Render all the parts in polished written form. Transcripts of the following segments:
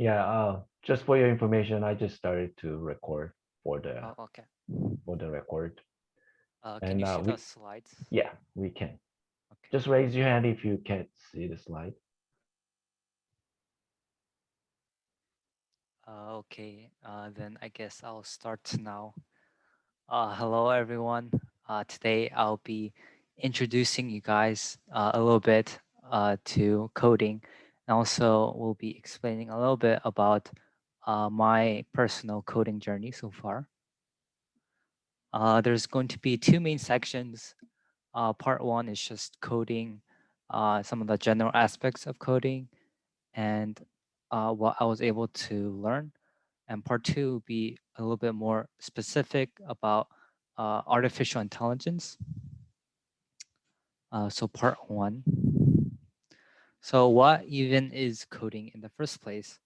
Yeah, just for your information, I just started to record for Oh, okay. the record, Can and you see the we slides? yeah we can. Okay. Just raise your hand if you can't see the slide. Okay. Then I guess I'll start now. Hello, everyone. Today I'll be introducing you guys a little bit to coding, and also we'll be explaining a little bit about my personal coding journey so far. There's going to be two main sections. Part one is just coding, some of the general aspects of coding, and what I was able to learn. And part two will be a little bit more specific about artificial intelligence. So part one. So what even is coding in the first place?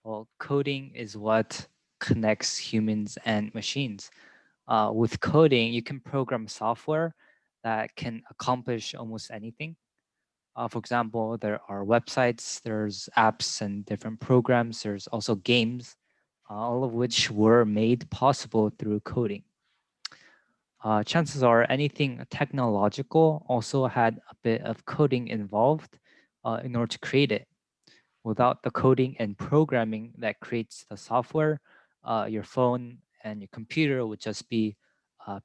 Well, coding is what connects humans and machines. With coding, you can program software that can accomplish almost anything. For example, there are websites, there's apps and different programs. There's also games, all of which were made possible through coding. Chances are anything technological also had a bit of coding involved in order to create it. Without the coding and programming that creates the software, your phone and your computer would just be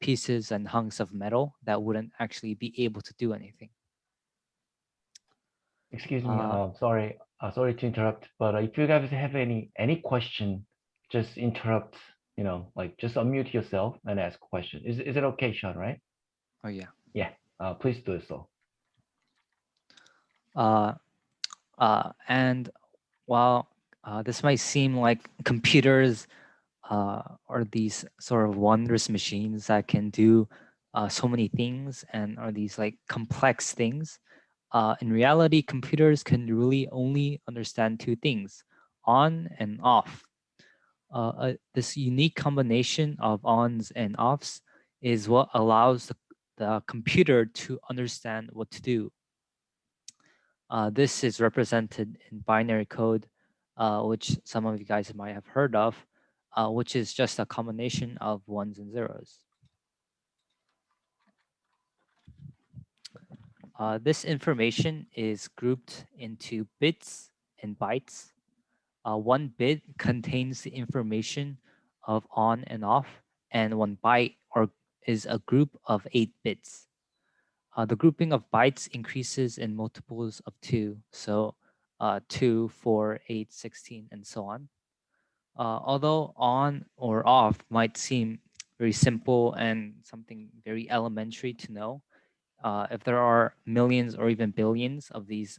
pieces and hunks of metal that wouldn't actually be able to do anything. Excuse me. Uh, Sorry. Sorry to interrupt, but if you guys have any question, just interrupt. Like just unmute yourself and ask a question. Is it okay, Sean? Right? oh yeah. Yeah. Please do so. Uh, and while this might seem like computers are these sort of wondrous machines that can do so many things and are these like complex things, in reality, computers can really only understand two things: on and off. This unique combination of ons and offs is what allows the computer to understand what to do. This is represented in binary code, which some of you guys might have heard of, which is just a combination of ones and zeros. This information is grouped into bits and bytes. One bit contains the information of on and off, and one byte is a group of 8 bits. The grouping of bytes increases in multiples of 2, so 2, 4, 8, 16, and so on. Although on or off might seem very simple and something very elementary to know, if there are millions or even billions of these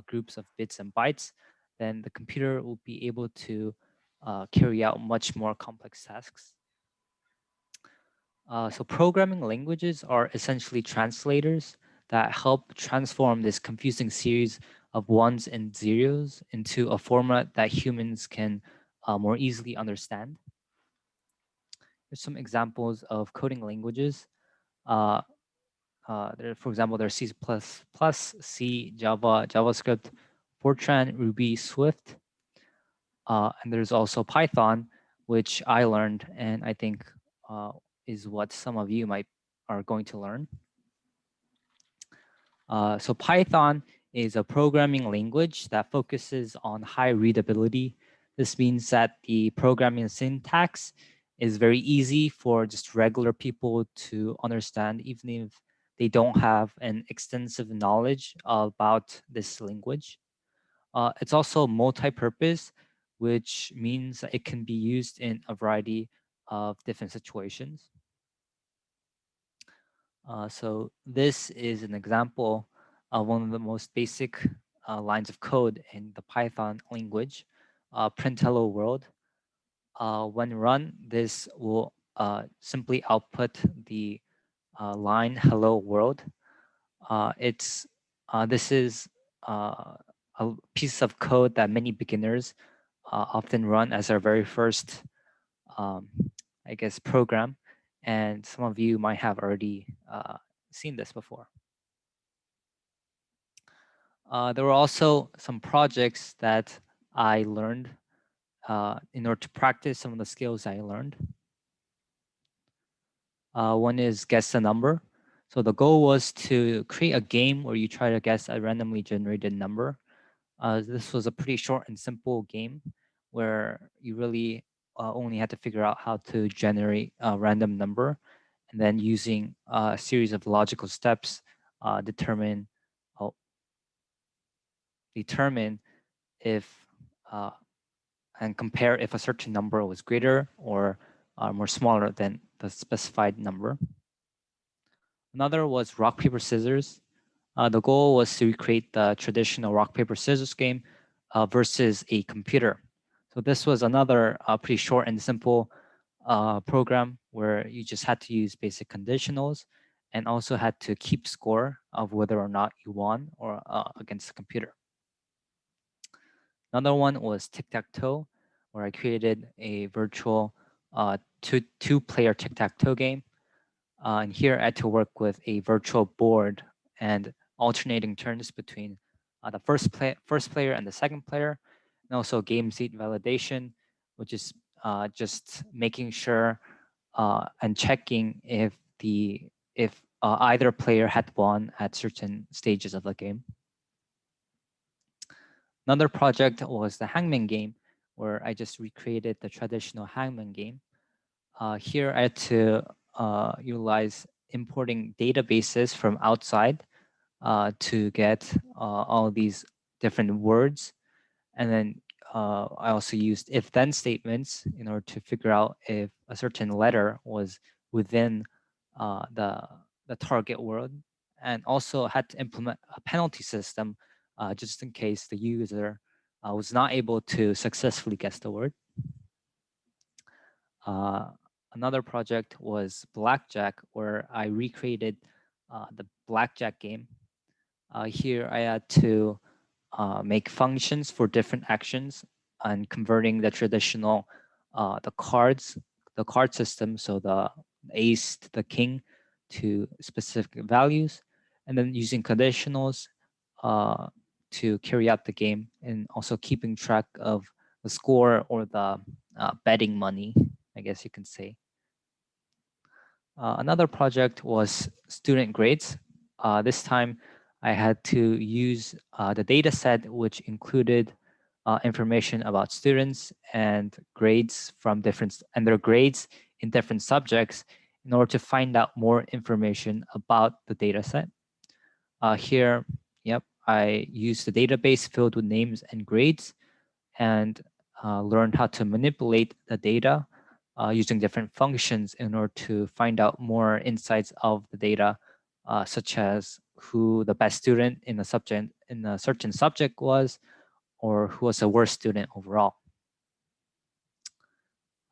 groups of bits and bytes, then the computer will be able to carry out much more complex tasks. So programming languages are essentially translators that help transform this confusing series of ones and zeros into a format that humans can more easily understand. There's some examples of coding languages. Uh, for example, there's C++, C, Java, JavaScript, Fortran, Ruby, Swift, and there's also Python, which I learned, and I think uh, is what some of you might are going to learn. So Python is a programming language that focuses on high readability. This means that the programming syntax is very easy for just regular people to understand, even if they don't have an extensive knowledge about this language. It's also multi-purpose, which means that it can be used in a variety of different situations. So this is an example of one of the most basic lines of code in the Python language, print hello world. When run, this will simply output the line hello world. It's This is a piece of code that many beginners often run as their very first, um, I guess, program. And some of you might have already seen this before. There were also some projects that I learned in order to practice some of the skills I learned. One is guess the number. So the goal was to create a game where you try to guess a randomly generated number. This was a pretty short and simple game where you really only had to figure out how to generate a random number, and then using a series of logical steps determine if and compare if a certain number was greater or more smaller than the specified number. Another was rock, paper, scissors. The goal was to recreate the traditional rock, paper, scissors game versus a computer. So this was another pretty short and simple program where you just had to use basic conditionals and also had to keep score of whether or not you won or against the computer. Another one was tic-tac-toe, where I created a virtual two-player tic-tac-toe game. And here I had to work with a virtual board and alternating turns between the first player and the second player, and also game seat validation, which is just making sure and checking if either player had won at certain stages of the game. Another project was the hangman game, where I just recreated the traditional hangman game. Here I had to utilize importing databases from outside to get all these different words. And then I also used if-then statements in order to figure out if a certain letter was within the target word, and also had to implement a penalty system just in case the user was not able to successfully guess the word. Another project was Blackjack, where I recreated the Blackjack game. Here I had to make functions for different actions and converting the traditional the card system, so the ace to the king, to specific values, and then using conditionals to carry out the game, and also keeping track of the score or the betting money, I guess you can say. Another project was student grades. This time I had to use the data set, which included information about students and grades from their grades in different subjects, in order to find out more information about the data set. Here, I used the database filled with names and grades, and learned how to manipulate the data using different functions in order to find out more insights of the data, such as who the best student in a certain subject was, or who was the worst student overall.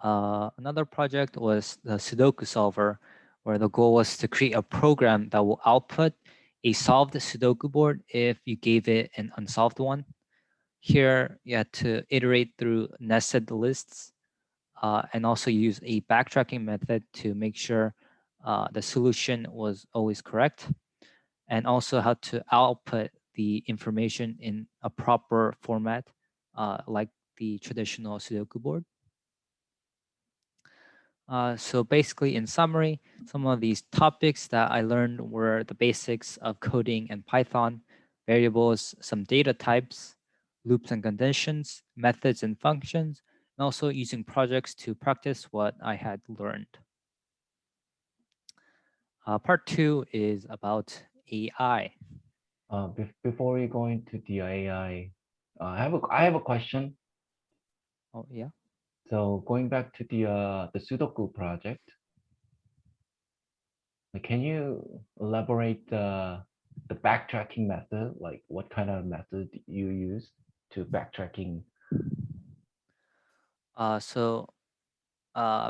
Another project was the Sudoku solver, where the goal was to create a program that will output a solved Sudoku board if you gave it an unsolved one. Here, you had to iterate through nested lists and also use a backtracking method to make sure the solution was always correct, and also how to output the information in a proper format, like the traditional Sudoku board. So basically, in summary, some of these topics that I learned were the basics of coding and Python, variables, some data types, loops and conditions, methods and functions, and also using projects to practice what I had learned. Part 2 is about AI. Before we go into the AI, I have a question. Oh, yeah. So going back to the Sudoku project, can you elaborate the backtracking method? Like what kind of method you use to backtracking? So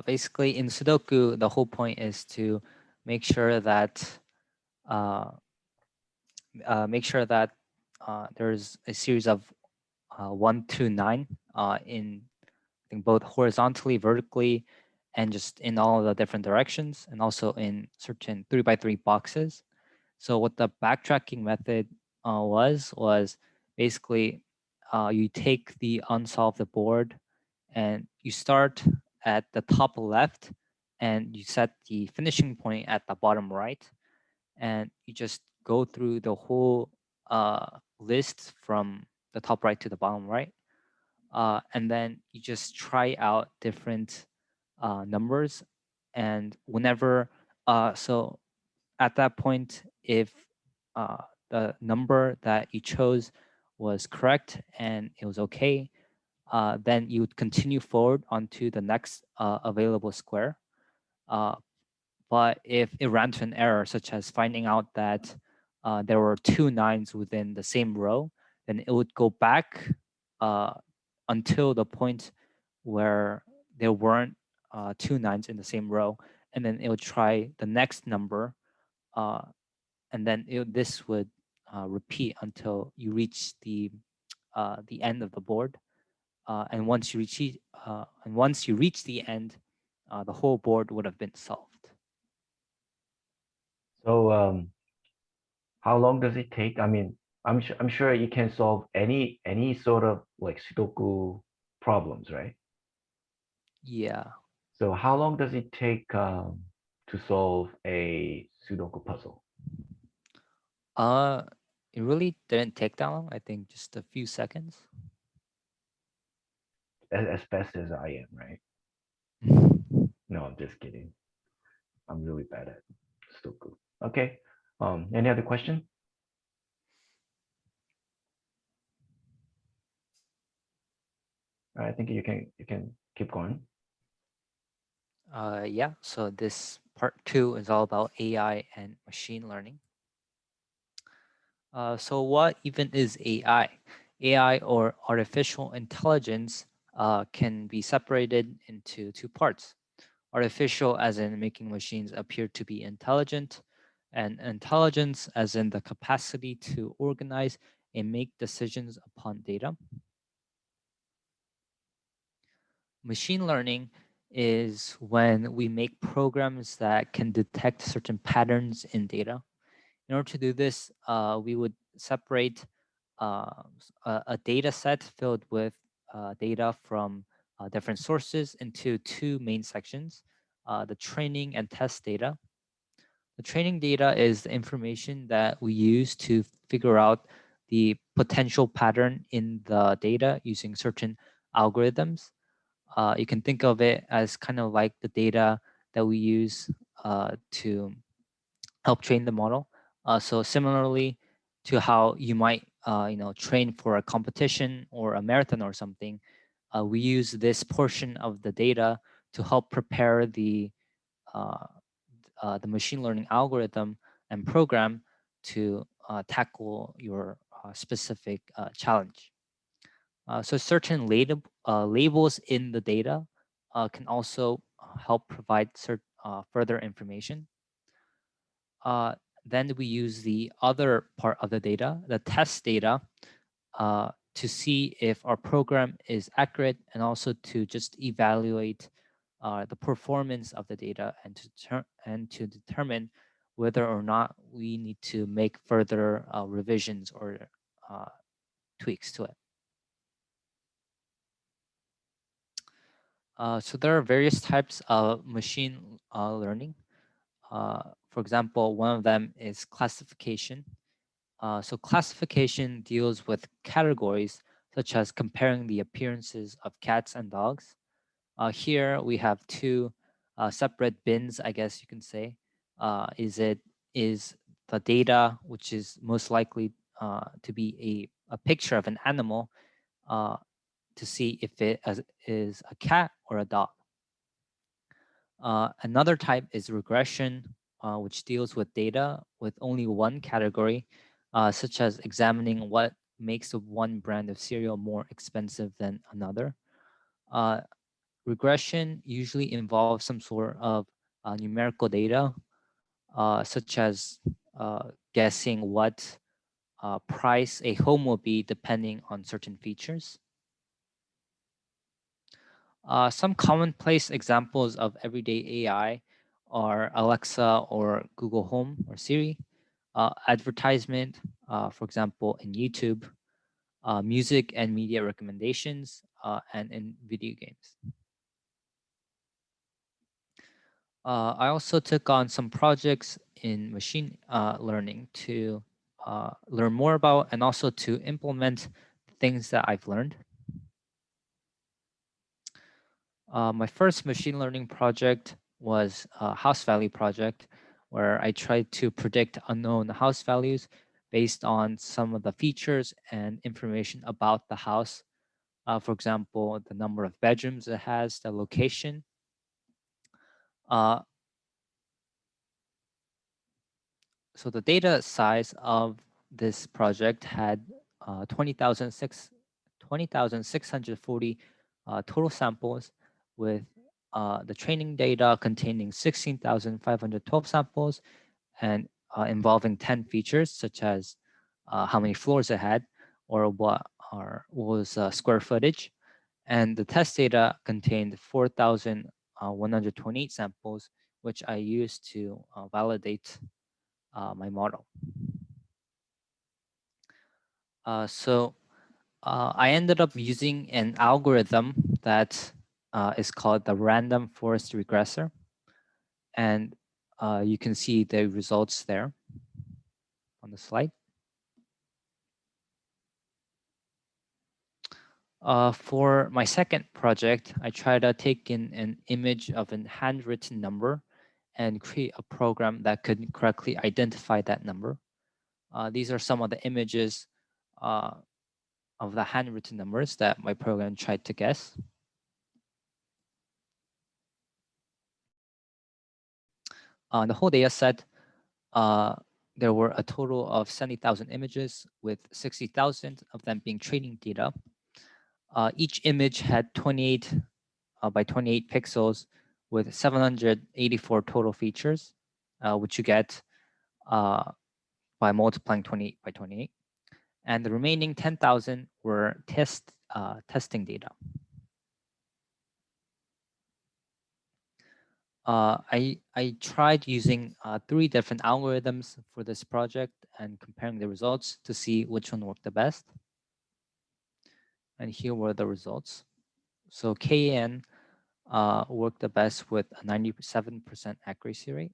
basically, in Sudoku, the whole point is to make sure that there's a series of 1 to 9 in, I think, both horizontally, vertically, and just in all the different directions, and also in certain 3x3 boxes. So what the backtracking method was basically you take the unsolved board and you start at the top left and you set the finishing point at the bottom right, and you just go through the whole list from the top right to the bottom right, and then you just try out different numbers, and whenever so at that point, if the number that you chose was correct and it was okay, then you would continue forward onto the next available square. But if it ran to an error, such as finding out that there were 2 nines within the same row, then it would go back uh, until the point where there weren't 2 nines in the same row, and then it would try the next number, uh, and then this would repeat until you reach the end of the board. And once you reach the end, the whole board would have been solved. So how long does it take? I mean, I'm sure you can solve any sort of like Sudoku problems, right? Yeah. So how long does it take to solve a Sudoku puzzle? Uh, it really didn't take that long. I think just a few seconds. As fast as I am, right? No, I'm just kidding. I'm really bad at Sudoku. Okay. Any other question? I think you can keep going. Yeah. So this part 2 is all about AI and machine learning. So what even is AI? AI, or artificial intelligence, can be separated into 2 parts. Artificial as in making machines appear to be intelligent, and intelligence as in the capacity to organize and make decisions upon data. Machine learning is when we make programs that can detect certain patterns in data. In order to do this, we would separate a data set filled with data from different sources into 2 main sections, the training and test data. The training data is the information that we use to figure out the potential pattern in the data using certain algorithms. You can think of it as kind of like the data that we use to help train the model. So similarly to how you might train for a competition or a marathon or something, we use this portion of the data to help prepare uh, the machine learning algorithm and program to tackle your specific challenge. So certain labels in the data can also help provide further information. Uh, then we use the other part of the data, the test data, to see if our program is accurate, and also to just evaluate the performance of the data, and to determine whether or not we need to make further revisions or tweaks to it. So there are various types of machine learning. For example, one of them is classification. So classification deals with categories such as comparing the appearances of cats and dogs. Here we have 2 separate bins, I guess you can say. Is the data, which is most likely to be a picture of an animal, to see if it is a cat or a dog. Another type is regression, which deals with data with only one category, such as examining what makes one brand of cereal more expensive than another. Uh, Regression usually involves some sort of numerical data, such as guessing what price a home will be depending on certain features. Some commonplace examples of everyday AI are Alexa or Google Home or Siri, advertisement, for example, in YouTube, music and media recommendations, and in video games. I also took on some projects in machine learning to learn more about and also to implement things that I've learned. My first machine learning project was a house value project, where I tried to predict unknown house values based on some of the features and information about the house. For example, the number of bedrooms it has, the location. So the data size of this project had 20,640 total samples, with the training data containing 16,512 samples and involving 10 features, such as how many floors it had, or what was square footage. And the test data contained 4,128 samples, which I used to validate my model. So I ended up using an algorithm that is called the random forest regressor. And you can see the results there on the slide. For my second project, I tried to take in an image of a handwritten number and create a program that could correctly identify that number. These are some of the images of the handwritten numbers that my program tried to guess. On the whole data set, there were a total of 70,000 images, with 60,000 of them being training data. Each image had 28 by 28 pixels with 784 total features, which you get by multiplying 28 by 28. And the remaining 10,000 were testing data. I tried using 3 different algorithms for this project and comparing the results to see which one worked the best. And here were the results. So KN worked the best with a 97% accuracy rate.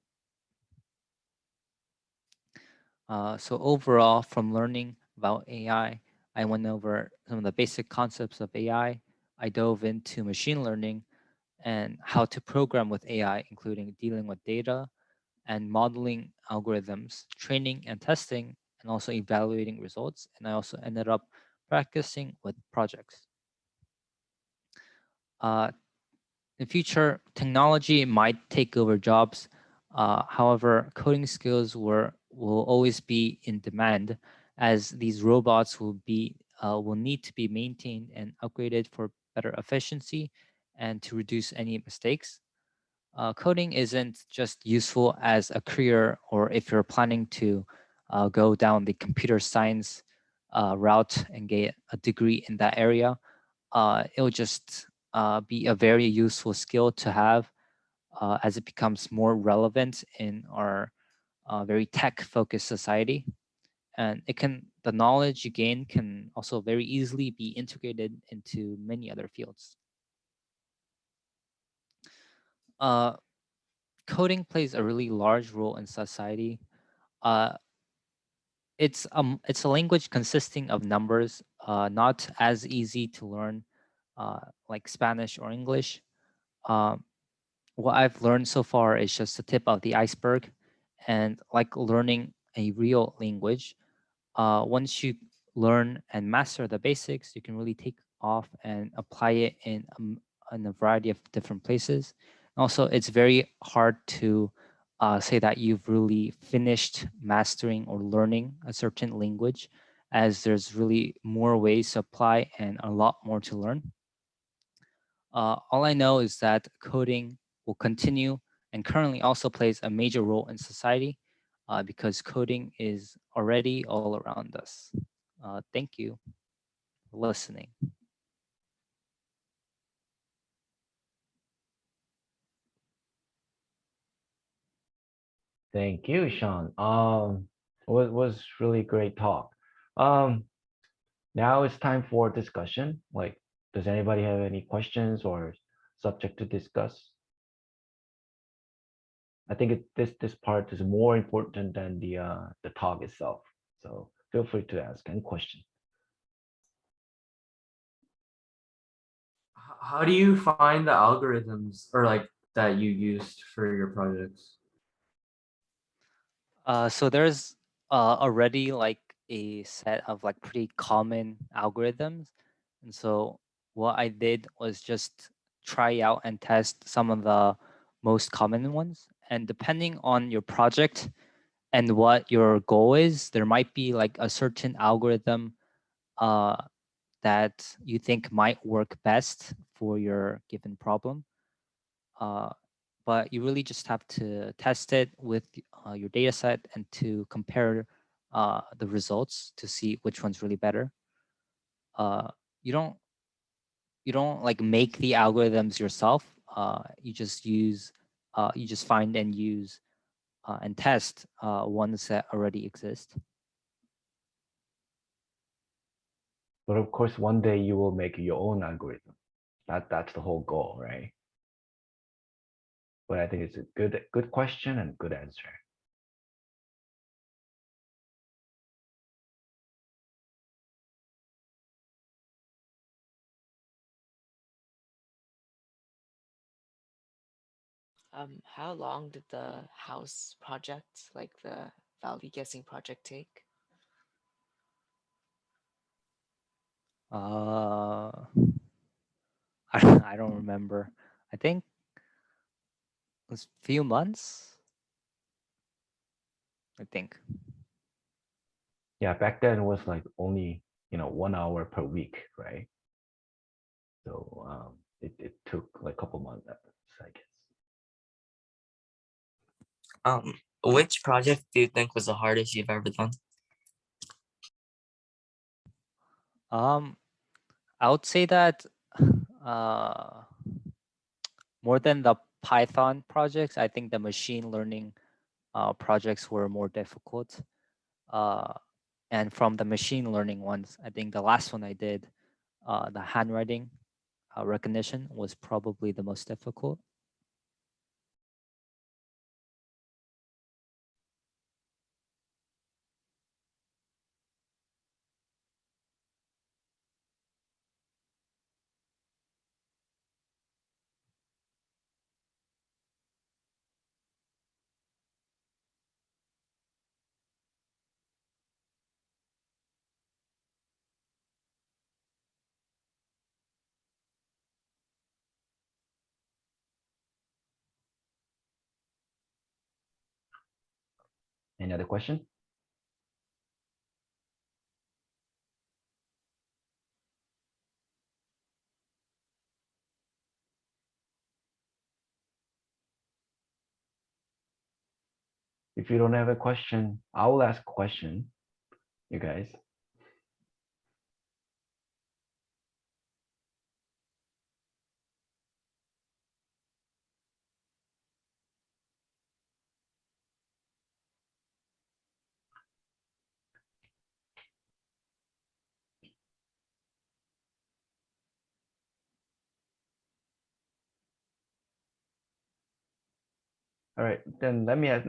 So overall, from learning about AI, I went over some of the basic concepts of AI. I dove into machine learning and how to program with AI, including dealing with data and modeling algorithms, training and testing, and also evaluating results. And I also ended up practicing with projects. In future, technology might take over jobs. However, coding skills will always be in demand, as these robots will need to be maintained and upgraded for better efficiency and to reduce any mistakes. Coding isn't just useful as a career, or if you're planning to go down the computer science route and get a degree in that area. It'll just be a very useful skill to have as it becomes more relevant in our very tech-focused society. And the knowledge you gain can also very easily be integrated into many other fields. Coding plays a really large role in society. It's a language consisting of numbers, not as easy to learn like Spanish or English. Um, what I've learned so far is just the tip of the iceberg, and like learning a real language, once you learn and master the basics, you can really take off and apply it in a variety of different places. Also, it's very hard to say that you've really finished mastering or learning a certain language, as there's really more ways to apply and a lot more to learn. All I know is that coding will continue and currently also plays a major role in society because coding is already all around us. Thank you for listening. Thank you, Sean. Was really great talk. Um, Now it's time for discussion. Like, does anybody have any questions or subject to discuss? I think this part is more important than the talk itself. So feel free to ask any question. How do you find the algorithms or like that you used for your projects? So there's already like a set of like pretty common algorithms. And so what I did was just try out and test some of the most common ones. And depending on your project and what your goal is, there might be like a certain algorithm uh, that you think might work best for your given problem. But you really just have to test it with your data set and to compare the results to see which one's really better. Uh, you don't like make the algorithms yourself. You just use you just find and use and test ones that already exist. But of course, one day you will make your own algorithm. That's the whole goal, right? But I think it's a good question and good answer. How long did the house project, like the value guessing project, take? Uh, I don't remember. I think it was a few months. I think. Yeah, back then it was like only 1 hour per week, right? So it took like a couple months, I guess. Which project do you think was the hardest you've ever done? I would say that uh, more than the Python projects, I think the machine learning projects were more difficult. And from the machine learning ones, I think the last one I did, the handwriting recognition was probably the most difficult. Any other question? If you don't have a question, I will ask a question, you guys. All right, then let me ask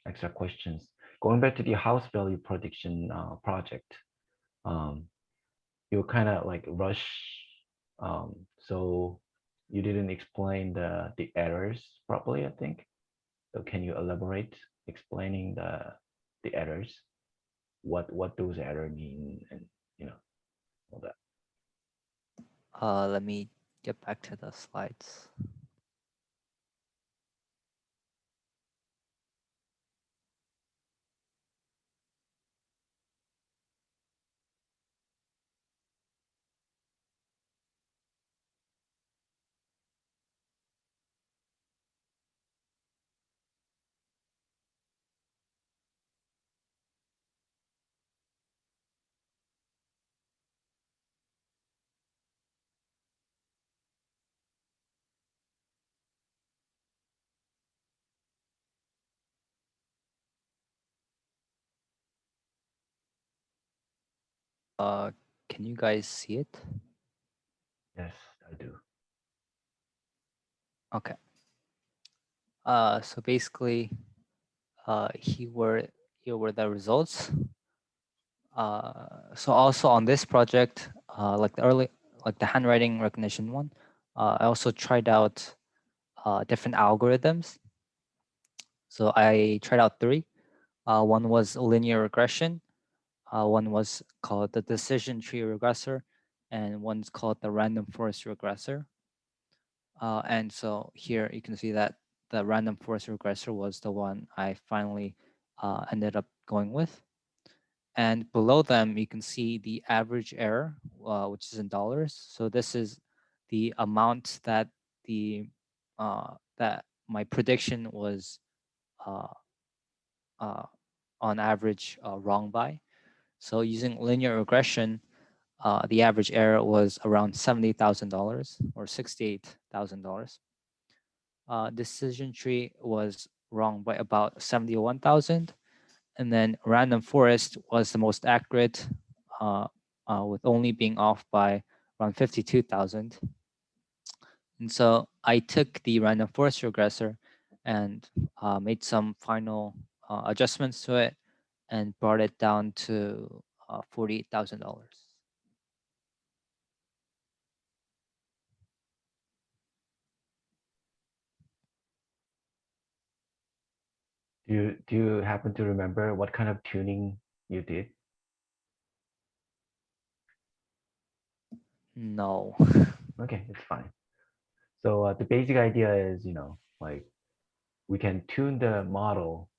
extra questions. Going back to the house value prediction project, you kind of like rush, so you didn't explain the errors properly, I think. So can you elaborate explaining the errors, what those error mean, and all that. Let me get back to the slides. Can you guys see it? Yes, I do. Okay. So basically, here were the results. So also on this project, like the handwriting recognition one, I also tried out different algorithms. So I tried out three. One was linear regression. One was called the decision tree regressor, and one's called the random forest regressor. And so here you can see that the random forest regressor was the one I finally ended up going with. And below them, you can see the average error, which is in dollars. So this is the amount that that my prediction was uh, uh, on average wrong by. So using linear regression, the average error was around $70,000 or $68,000. Decision tree was wrong by about 71,000. And then random forest was the most accurate with only being off by around 52,000. And so I took the random forest regressor and made some final adjustments to it and brought it down to $48,000. Do you happen to remember what kind of tuning you did? No. Okay, it's fine. So the basic idea is, like we can tune the model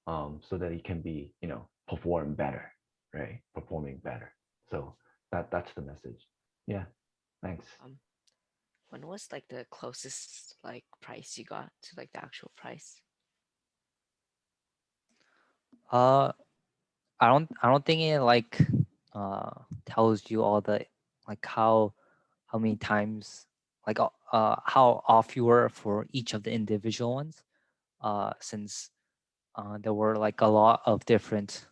so that it can be, perform better, right? Performing better. So that's the message. Yeah, thanks. When was like the closest like price you got to like the actual price? Uh, I don't think it like tells you all the like how many times like how off you were for each of the individual ones. Since there were like a lot of different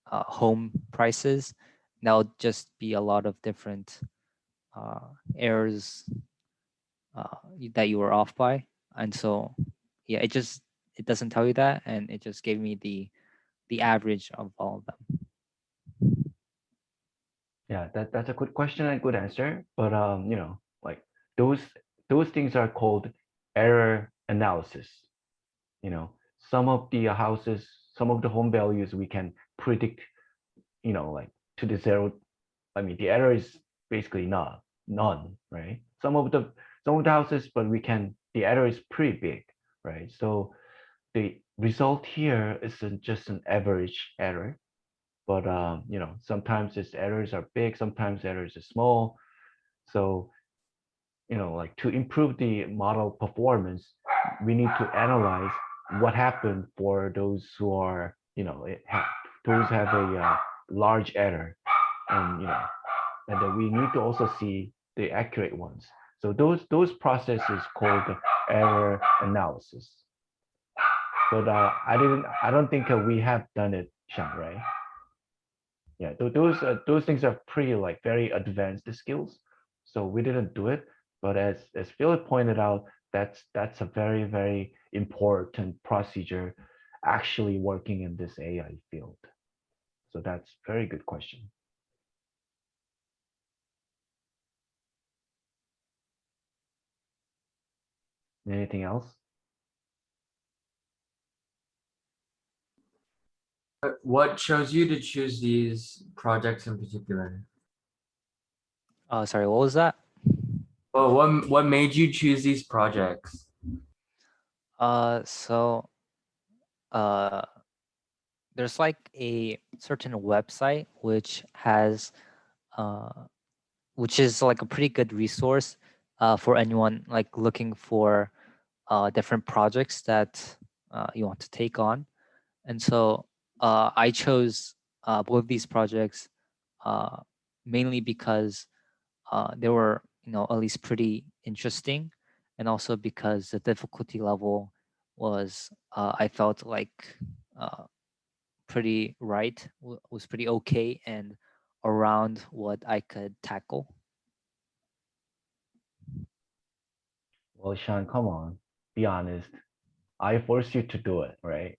home prices, that'll just be a lot of different errors that you were off by, and so yeah, it doesn't tell you that, and it just gave me the average of all of them. Yeah, that's a good question and good answer. But like those those things are called error analysis. You know, some of the houses, some of the home values we can predict, like to the zero. I mean, the error is basically none, right? Some of the houses, but the error is pretty big, right? So the result here isn't just an average error, but sometimes its errors are big, sometimes errors are small. So like to improve the model performance, we need to analyze what happened for those who are, those have a large error, and and then we need to also see the accurate ones. So those processes called error analysis. But I don't think we have done it, Sean, right? Yeah, those things are pretty like very advanced skills. So we didn't do it, but as Philip pointed out, that's a very very important procedure actually working in this AI field. So that's very good question. Anything else? What chose you to choose these projects in particular? Sorry, what was that? Well, what made you choose these projects? So uh, there's like a certain website uh, which is like a pretty good resource for anyone like looking for different projects that you want to take on. And so I chose both these projects uh, mainly because they were, at least pretty interesting, and also because the difficulty level was, I felt like, uh, pretty right, was pretty okay, and around what I could tackle? Well, Sean, come on, be honest. I forced you to do it, right?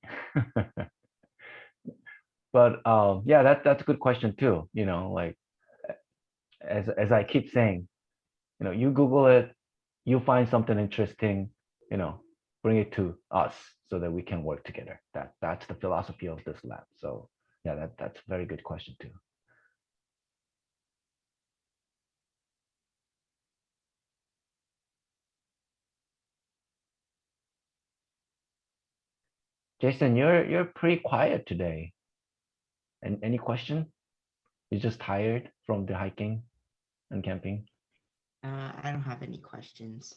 But yeah, that's a good question too. You know, like as I keep saying, you know, you Google it, you find something interesting, you know, bring it to us so that we can work together. That's the philosophy of this lab. So yeah, that's a very good question too. Jason, you're pretty quiet today. And any question? You're just tired from the hiking and camping. I don't have any questions.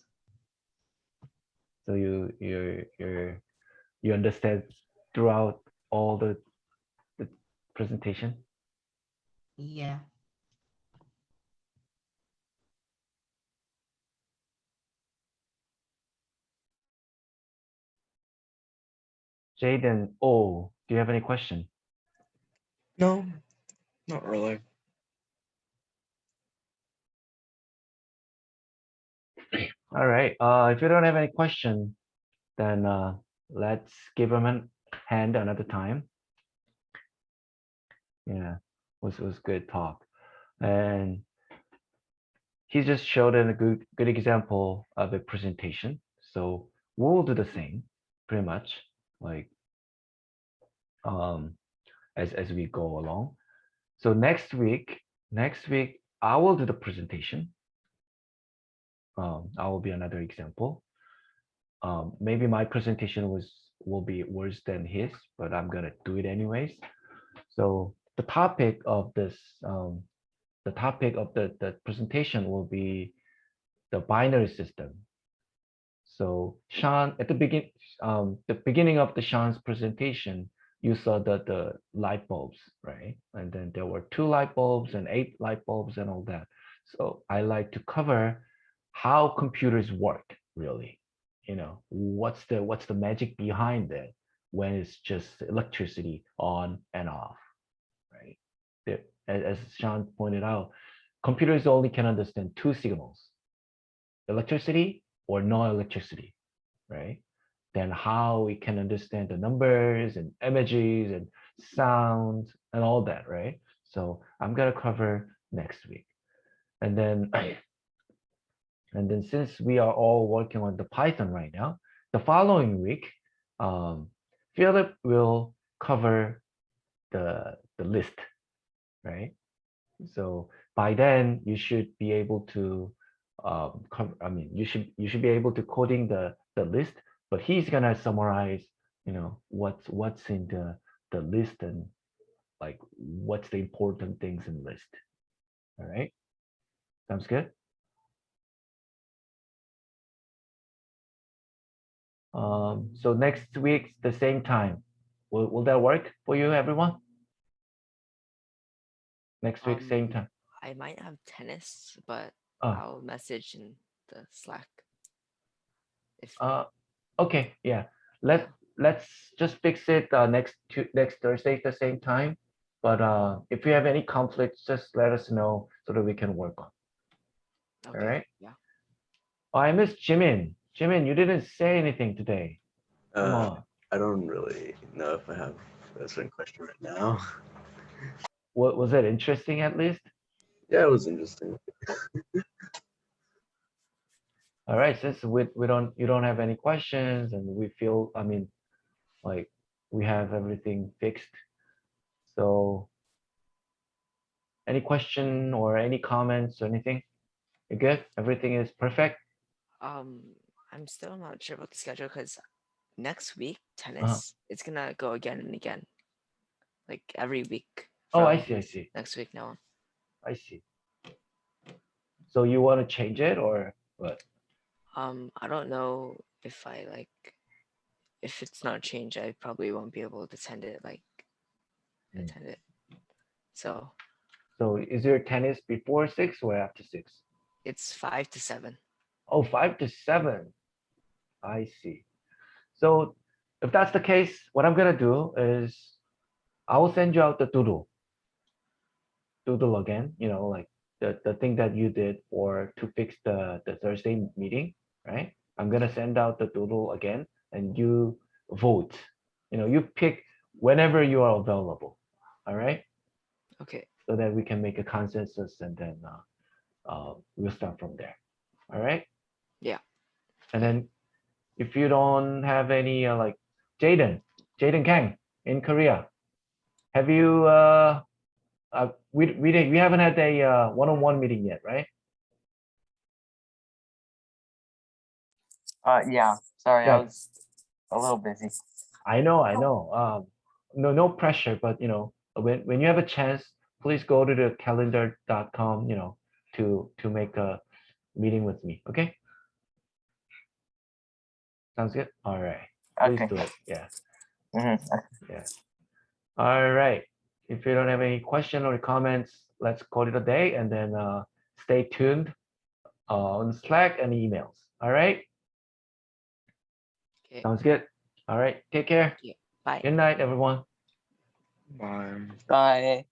So you understand throughout all the presentation. Yeah. Jaden, oh, do you have any question? No, not really. All right. If you don't have any question, then let's give him a hand another time. Yeah, was good talk, and he just showed a good example of a presentation. So we'll do the same, pretty much, like um as we go along. So next week I will do the presentation. I will be another example. Maybe my presentation will be worse than his, but I'm gonna do it anyways. So the topic of this, the topic of the presentation will be the binary system. So Sean, at the beginning of the Sean's presentation, you saw the light bulbs, right? And then there were 2 light bulbs and 8 light bulbs and all that. So I like to cover how computers work, really. You know, what's the magic behind it when it's just electricity on and off, right? As Sean pointed out, computers only can understand 2 signals, electricity or no electricity, right? Then how we can understand the numbers and images and sounds and all that, right? So I'm gonna cover next week. And then since we are all working on the Python right now, the following week, Philip will cover the list, right? So by then you should be able to I mean you should be able to coding the list, but he's gonna summarize, you know, what's in the list and like what's the important things in the list. All right, sounds good. So next week the same time, will that work for you, everyone? Next week same time. I might have tennis, but Oh. I'll message in the Slack. If Okay, yeah. Let's just fix it next Thursday at the same time. But if you have any conflicts, just let us know so that we can work on. okay, right. yeah. Oh, I miss Jimin. Jimin, you didn't say anything today. Come on. I don't really know if I have a certain question right now. What was it interesting at least? Yeah, it was interesting. All right, since you don't have any questions and we feel, I mean, like we have everything fixed. So any question or any comments or anything? You good? Everything is perfect? I'm still not sure about the schedule because next week Uh-huh. tennis it's gonna go again and again, like every week. Oh, I from see. Next week now on. I see. So you want to change it or what? I don't know if if it's not changed, I probably won't be able to attend it. Mm. So So is your tennis before 6 or after 6? it's 5 to 7. Oh, 5 to 7. I see. So if that's the case, what I'm gonna do is I will send you out the doodle. doodle again, like the thing that you did or to fix the Thursday meeting, right? I'm gonna send out the doodle again and you vote. You pick whenever you are available. All right. Okay. So that we can make a consensus and then we'll start from there. All right. Yeah. And then if you don't have any like Jaden Kang in Korea, have you we haven't had a one-on-one meeting yet, right? Yeah. Sorry, Yeah. I was a little busy. I know. No pressure, but when you have a chance, please go to the calendar.com, to make a meeting with me. Okay. Sounds good. All right. Please Okay. do it. Yeah. Mhm. Yeah. All right. If you don't have any question or comments, let's call it a day and then stay tuned on Slack and emails. All right. Okay. Sounds good. All right. Take care. Bye. Good night, everyone. Bye. Bye.